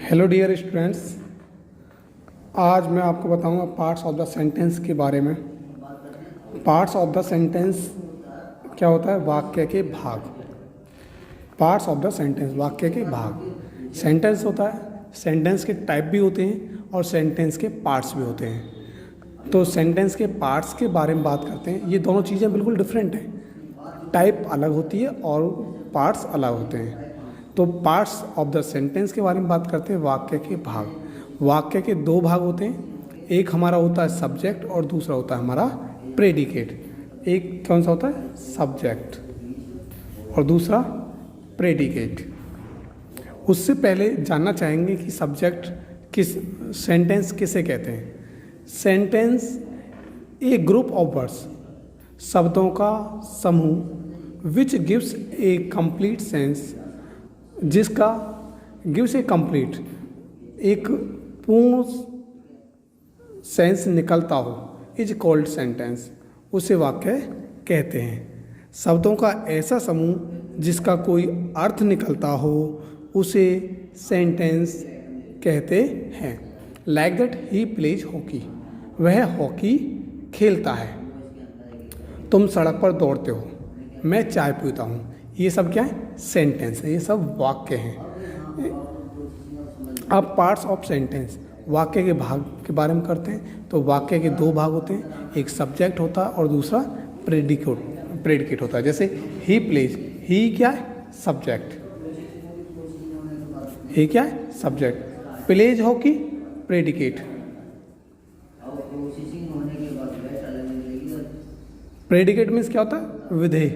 Hello dear students, आज मैं आपको बताऊंगा पार्ट्स ऑफ द सेंटेंस के बारे में। पार्ट्स ऑफ द सेंटेंस क्या होता है? वाक्य के भाग। पार्ट्स ऑफ द सेंटेंस, वाक्य के भाग। सेंटेंस होता है, सेंटेंस के टाइप भी होते हैं और सेंटेंस के पार्ट्स भी होते हैं। तो सेंटेंस के पार्ट्स के बारे में बात करते हैं। ये दोनों चीज़ें बिल्कुल डिफरेंट हैं। टाइप अलग होती है और पार्ट्स अलग होते हैं। तो पार्ट्स ऑफ द सेंटेंस के बारे में बात करते हैं। वाक्य के भाग। वाक्य के दो भाग होते हैं। एक हमारा होता है सब्जेक्ट और दूसरा होता है हमारा प्रेडिकेट। एक कौन सा होता है? सब्जेक्ट और दूसरा प्रेडिकेट। उससे पहले जानना चाहेंगे कि सब्जेक्ट किस, सेंटेंस किसे कहते हैं? Sentence A group of words, शब्दों का समूह, which gives A complete sense, जिसका गिव्स ए कंप्लीट, एक पूर्ण सेंस निकलता हो, इज कॉल्ड सेंटेंस, उसे वाक्य कहते हैं। शब्दों का ऐसा समूह जिसका कोई अर्थ निकलता हो, उसे सेंटेंस कहते हैं। Like that he plays hockey, वह हॉकी खेलता है। तुम सड़क पर दौड़ते हो, मैं चाय पीता हूँ। ये सब क्या है? सेंटेंस है, ये सब वाक्य हैं। अब पार्ट्स ऑफ सेंटेंस, वाक्य के भाग के बारे में करते हैं। तो वाक्य के दो भाग होते हैं, एक सब्जेक्ट होता है और दूसरा प्रेडिकेट होता है। जैसे ही प्लेज, ही क्या है? सब्जेक्ट। ही क्या है? Subject. Pledge hockey, predicate. Predicate means क्या होता है? विधेय।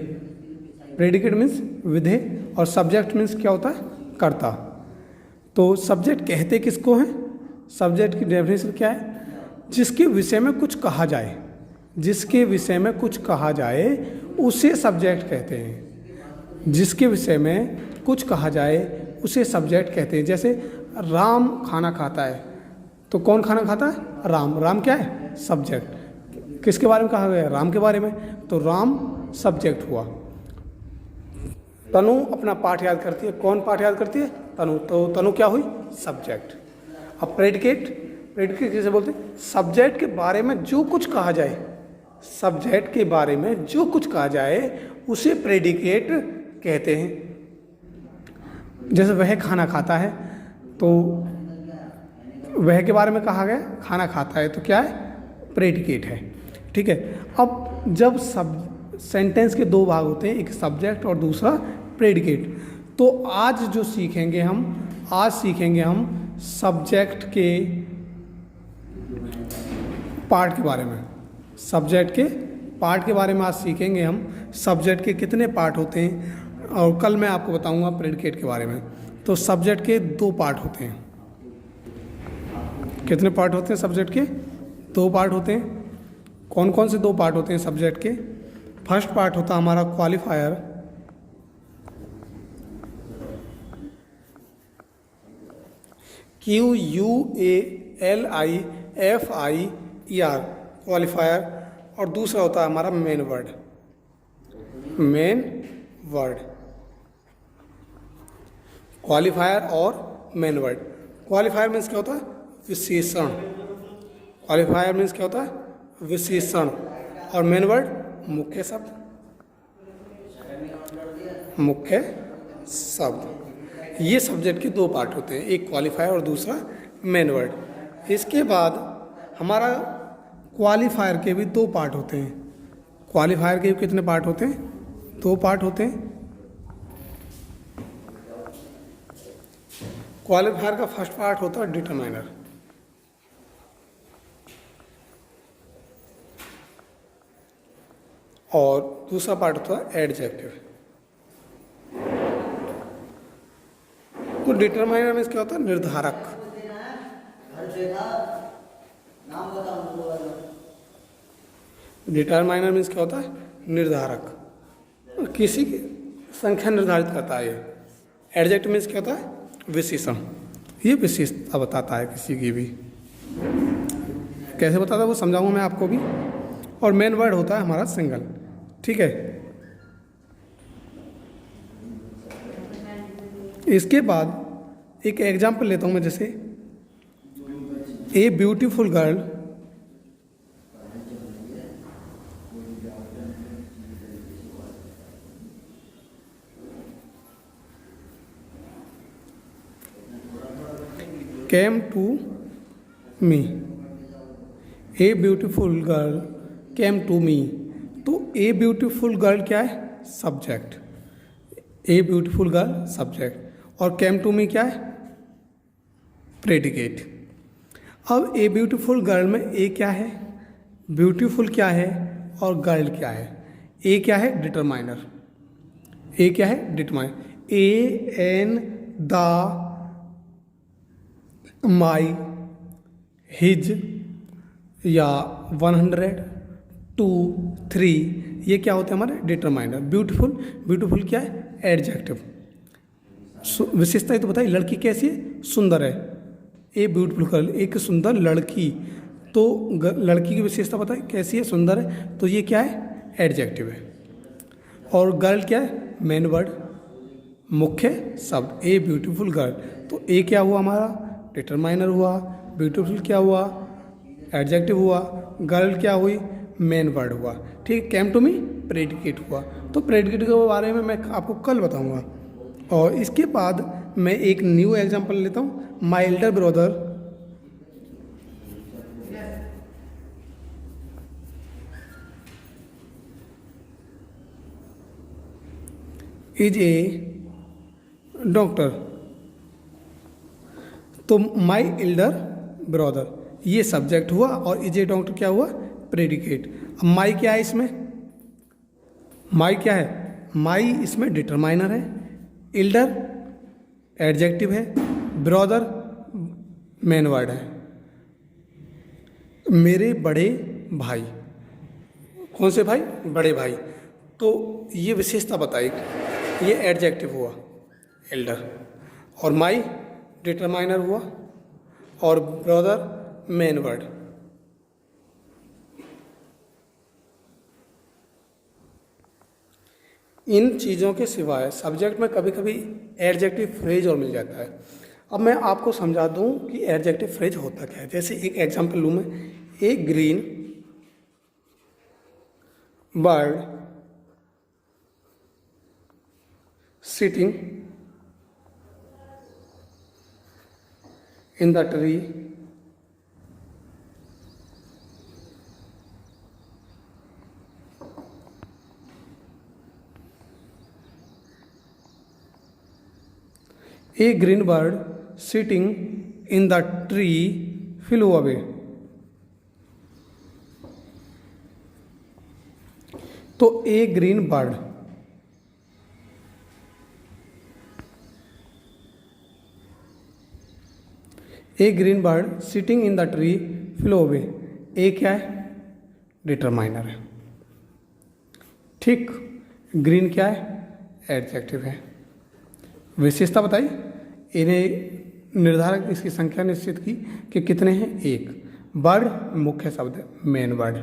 प्रेडिकेट मीन्स विधेय और सब्जेक्ट मीन्स क्या होता है? कर्ता। तो सब्जेक्ट कहते किसको हैं? सब्जेक्ट की डेफिनेशन क्या है? जिसके विषय में कुछ कहा जाए, जिसके विषय में कुछ कहा जाए उसे सब्जेक्ट कहते हैं। जिसके विषय में कुछ कहा जाए उसे सब्जेक्ट कहते हैं। जैसे राम खाना खाता है, तो कौन खाना खाता है? राम। राम क्या है? सब्जेक्ट। किसके बारे में कहा गया है? राम के बारे में। तो राम सब्जेक्ट हुआ। तनु अपना पाठ याद करती है। कौन पाठ याद करती है? तनु। तो तनु क्या हुई? सब्जेक्ट। अब प्रेडिकेट, प्रेडिकेट किसे बोलते हैं? सब्जेक्ट के बारे में जो कुछ कहा जाए, सब्जेक्ट के बारे में जो कुछ कहा जाए उसे प्रेडिकेट कहते हैं। जैसे वह खाना खाता है, तो वह के बारे में कहा गया खाना खाता है, तो क्या है? प्रेडिकेट है। ठीक है। अब जब सेंटेंस के दो भाग होते हैं, एक सब्जेक्ट और दूसरा प्रेडिकेट। तो आज जो सीखेंगे हम, आज सीखेंगे हम सब्जेक्ट के पार्ट के बारे में। सब्जेक्ट के पार्ट के बारे में आज सीखेंगे हम। सब्जेक्ट के कितने पार्ट होते हैं और कल मैं आपको बताऊंगा प्रेडिकेट के बारे में। तो सब्जेक्ट के दो पार्ट होते हैं। कितने पार्ट होते हैं सब्जेक्ट के? दो पार्ट होते हैं। कौन कौन से दो पार्ट होते हैं सब्जेक्ट के? फर्स्ट पार्ट होता है हमारा क्वालिफायर, QUALIFIER, क्वालिफायर। और दूसरा होता है हमारा main word. Main word, qualifier और मेन वर्ड। क्वालिफायर मीन्स क्या होता है? विशेषण। क्वालिफायर मीन्स क्या होता है? विशेषण। और मेन वर्ड मुख्य शब्द। मुख्य शब्द। ये सब्जेक्ट के दो पार्ट होते हैं, एक क्वालिफायर और दूसरा मेन वर्ड। इसके बाद हमारा क्वालिफायर के भी दो पार्ट होते हैं। क्वालिफायर के कितने पार्ट होते हैं? दो पार्ट होते हैं। क्वालिफायर का फर्स्ट पार्ट होता है डिटरमाइनर, और दूसरा पार्ट होता है एडजेक्टिव। तो डिटरमाइनर में क्या होता है? निर्धारक। डिटरमाइनर मीन्स क्या होता है? निर्धारक, किसी की संख्या निर्धारित करता है। एडजेक्टिव मीन्स क्या होता है? विशेषण। ये विशेषता बताता है किसी की भी। कैसे बताता है वो समझाऊंगा मैं आपको भी। और मेन वर्ड होता है हमारा सिंगल। ठीक है। इसके बाद एक एग्जाम्पल लेता हूँ मैं, जैसे a beautiful girl came to me. A beautiful girl came to me. तो ए ब्यूटीफुल गर्ल क्या है? Subject. A beautiful girl subject और केम टू मी क्या है? प्रेडिकेट। अब ए ब्यूटीफुल गर्ल में ए क्या है, ब्यूटीफुल क्या है और गर्ल क्या है? ए क्या है? डिटरमाइनर। ए क्या है? Determiner. A an the my his या 100 2 3 ये क्या होते हैं हमारे? डिटरमाइनर। ब्यूटीफुल, ब्यूटीफुल क्या है? एडजेक्टिव। विशेषता ही तो बताइए, लड़की कैसी है? सुंदर है। ए ब्यूटीफुल गर्ल, एक सुंदर लड़की। तो लड़की की विशेषता बताइए कैसी है? सुंदर है। तो ये क्या है? एडजेक्टिव है। और गर्ल क्या है? मेन वर्ड, मुख्य शब्द। ए ब्यूटीफुल गर्ल, तो ए क्या हुआ हमारा? डिटरमाइनर हुआ। ब्यूटीफुल क्या हुआ? एडजेक्टिव हुआ। गर्ल क्या हुई? मेन वर्ड हुआ। ठीक। केम टू मी प्रेडिकेट हुआ। तो प्रेडिकेट के बारे में मैं आपको कल बताऊंगा। और इसके बाद मैं एक न्यू एग्जांपल लेता हूँ। My Elder brother is a doctor. तो माय एल्डर ब्रदर ये सब्जेक्ट हुआ और इज ए डॉक्टर क्या हुआ? प्रेडिकेट। अब माई क्या है इसमें? माई क्या है? माई इसमें डिटरमाइनर है। एल्डर एडजेक्टिव है। ब्रदर मेन वर्ड है। मेरे बड़े भाई, कौन से भाई? बड़े भाई। तो ये विशेषता बताई, ये एडजेक्टिव हुआ एल्डर। और माई डिटरमाइनर हुआ और ब्रदर मेन वर्ड। इन चीज़ों के सिवाय सब्जेक्ट में कभी कभी एडजेक्टिव फ्रेज और मिल जाता है। अब मैं आपको समझा दूं कि एडजेक्टिव फ्रेज होता क्या है। जैसे एक एग्जांपल लूँ मैं, a green bird sitting in the tree A green bird sitting in the tree flew away. तो A green bird, A green bird sitting in the tree flew away. A क्या है? डिटरमाइनर है। ठीक। Green क्या है? Adjective है। विशेषता बताई, इन्हें निर्धारक इसकी संख्या निश्चित की कि कितने हैं? एक। बर्ड मुख्य शब्द है, मेन वर्ड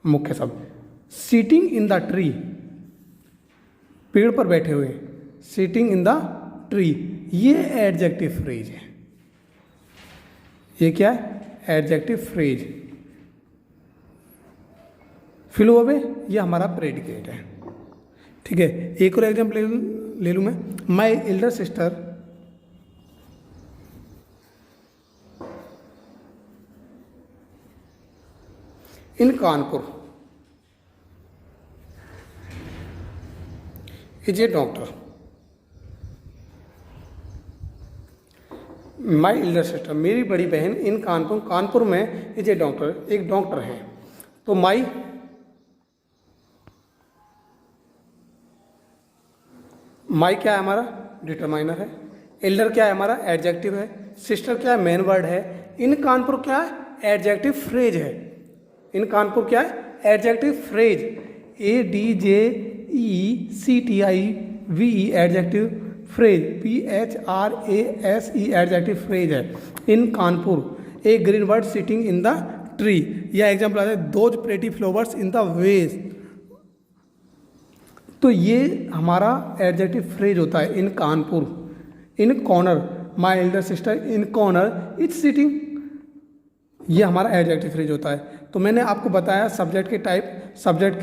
मुख्य शब्द। सीटिंग इन द ट्री, पेड़ पर बैठे हुए। सीटिंग इन द ट्री ये एडजेक्टिव फ्रेज है। ये क्या है? Adjective phrase. फ्लो अवे ये हमारा प्रेडिकेट है। ठीक है। एक और एग्जाम्पल ले लूँ मैं। माई elder sister in Kanpur is a doctor. My elder sister मेरी बड़ी बहन इन कानपुर, कानपुर में इज ए डॉक्टर, एक डॉक्टर है। तो माई क्या है हमारा? डिटरमाइनर है। एल्डर क्या है हमारा? एडजेक्टिव है। सिस्टर क्या है? मेन वर्ड है। इन कानपुर क्या है? एडजेक्टिव फ्रेज है। इन कानपुर क्या है? Adjective phrase. ADJECTIVE adjective phrase. PHRASE adjective phrase है। In Kanpur a green bird sitting in the tree. यह एग्जाम्पल आता है those pretty flowers in the vase. तो ये हमारा एडजेक्टिव फ्रेज होता है। In Kanpur, in corner my elder sister in corner is sitting, ये हमारा एडजेक्टिव फ्रेज होता है। तो मैंने आपको बताया सब्जेक्ट के टाइप, सब्जेक्ट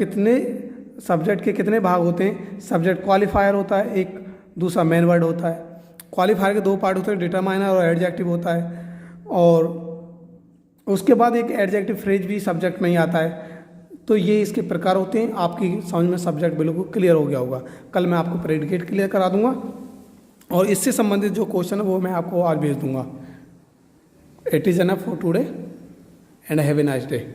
के कितने भाग होते हैं। सब्जेक्ट क्वालिफायर होता है एक, दूसरा मेन वर्ड होता है। क्वालिफायर के दो पार्ट होते हैं, डिटरमाइनर और एडजेक्टिव होता है। और उसके बाद एक एडजेक्टिव फ्रेज भी सब्जेक्ट में ही आता है। तो ये इसके प्रकार होते हैं। आपकी समझ में सब्जेक्ट बिल्कुल क्लियर हो गया होगा। कल मैं आपको प्रेडिकेट क्लियर करा दूंगा और इससे संबंधित जो क्वेश्चन है वो मैं आपको आज भेज दूंगा। It is enough for today and have a nice day.